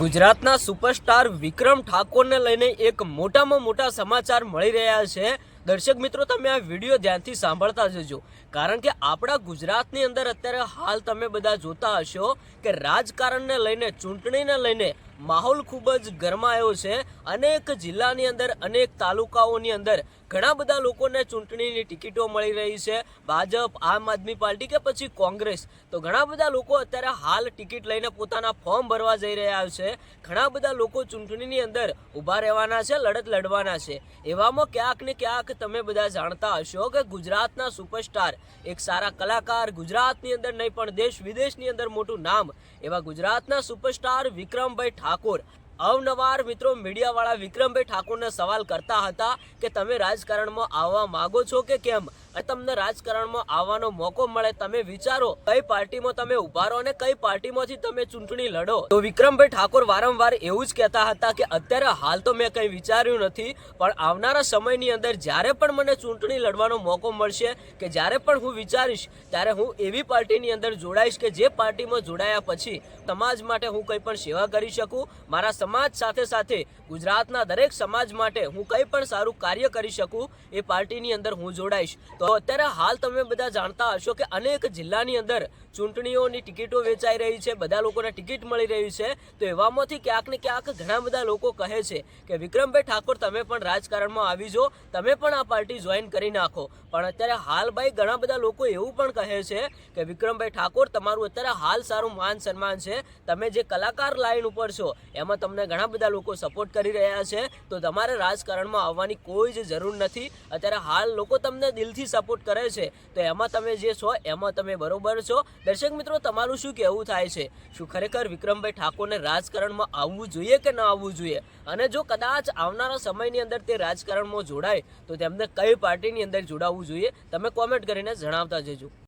ગુજરાતના સુપરસ્ટાર વિક્રમ ઠાકોરને લઈને એક મોટામાં મોટા સમાચાર મળી રહ્યા છે। દર્શક મિત્રો, તમે આ વિડીયો ધ્યાનથી સાંભળતા જજો, કારણ કે આપણા ગુજરાતની અંદર અત્યારે હાલ તમે બધા જોતા હશો કે રાજકારણને લઈને, ચૂંટણીને લઈને માહોલ ખૂબ જ ગરમાયો છે। અનેક જિલ્લાની અંદર, અનેક તાલુકાઓની અંદર ઘણા બધા લોકોને ચૂંટણીની ટિકિટો મળી રહી છે। ભાજપ, આમ આદમી પાર્ટી કે પછી કોંગ્રેસ, તો ઘણા બધા લોકો અત્યારે હાલ ટિકિટ લઈને પોતાના ફોર્મ ભરવા જઈ રહ્યા છે। ઘણા બધા લોકો ચૂંટણીની અંદર ઊભા રહેવાના છે, લડત લડવાના છે। એવામાં ક્યાંક ને ક્યાંક તમે બધા જાણતા હશો કે ગુજરાતના સુપરસ્ટાર, એક સારા કલાકાર, ગુજરાતની અંદર નહીં પણ દેશ વિદેશની અંદર મોટું નામ એવા ગુજરાતના સુપરસ્ટાર વિક્રમભાઈ ઠાકોર અવનવાર મિત્રો મીડિયાવાળા વિક્રમભાઈ ઠાકોરને સવાલ કરતા હતા કે તમે રાજકારણમાં આવવા માંગો છો કે કેમ, અને તમને રાજકારણમાં આવવાનો મોકો મળે, તમે વિચારો કઈ પાર્ટીમાં તમે ઉભા રહો અને કઈ પાર્ટીમાંથી તમે ચૂંટણી લડો। તો વિક્રમભાઈ ઠાકોર વારંવાર એવું જ કહેતા હતા કે અત્યારે હાલ તો મેં કંઈ વિચાર્યું નથી, પણ આવનારા સમયની અંદર જ્યારે પણ મને ચૂંટણી લડવાનો મોકો મળશે, કે જ્યારે પણ હું વિચારીશ, ત્યારે હું એવી પાર્ટીની અંદર જોડાઈશ કે જે પાર્ટીમાં જોડાયા પછી સમાજ માટે હું કંઈ પણ સેવા કરી શકું, મારા સમાજ સાથે સાથે ગુજરાતના દરેક સમાજ માટે હું કંઈ પણ સારું કાર્ય કરી શકું, એ પાર્ટીની અંદર હું જોડાઈશ। તો અત્યારે હાલ તમે બધા જાણતા હશો કે અનેક જિલ્લાની અંદર ચૂંટણીઓની ટિકિટો વેચાઈ રહી છે, બધા લોકોને ટિકિટ મળી રહી છે। તો એવામાંથી ક્યાંક ને ક્યાંક ઘણા બધા લોકો કહે છે કે વિક્રમભાઈ ઠાકોર તમે પણ રાજકારણમાં આવી જાઓ, તમે પણ આ પાર્ટી જોઈન કરી નાખો। પણ અત્યારે હાલ ભાઈ ઘણા બધા લોકો એવું પણ કહે છે કે વિક્રમભાઈ ઠાકોર તમારું અત્યારે હાલ સારું માન સન્માન છે, તમે જે કલાકાર લાઈન ઉપર છો એમાં તમને ઘણા બધા લોકો સપોર્ટ કરી રહ્યા છે, તો તમારે રાજકારણમાં આવવાની કોઈ જ જરૂર નથી। અત્યારે હાલ લોકો તમને દિલથી સપોર્ટ કરે છે, તો એમાં તમે જે છો એમાં તમે બરોબર છો। દર્શક મિત્રો, તમારું શું કહેવું થાય છે? શું ખરેખર વિક્રમભાઈ ઠાકોરને રાજકારણમાં આવવું જોઈએ કે ન આવવું જોઈએ? અને જો કદાચ આવનારા સમયની અંદર તે રાજકારણમાં જોડાય તો તેમને કઈ પાર્ટીની અંદર જોડાવવું જોઈએ? તમે કોમેન્ટ કરીને જણાવતા જજો।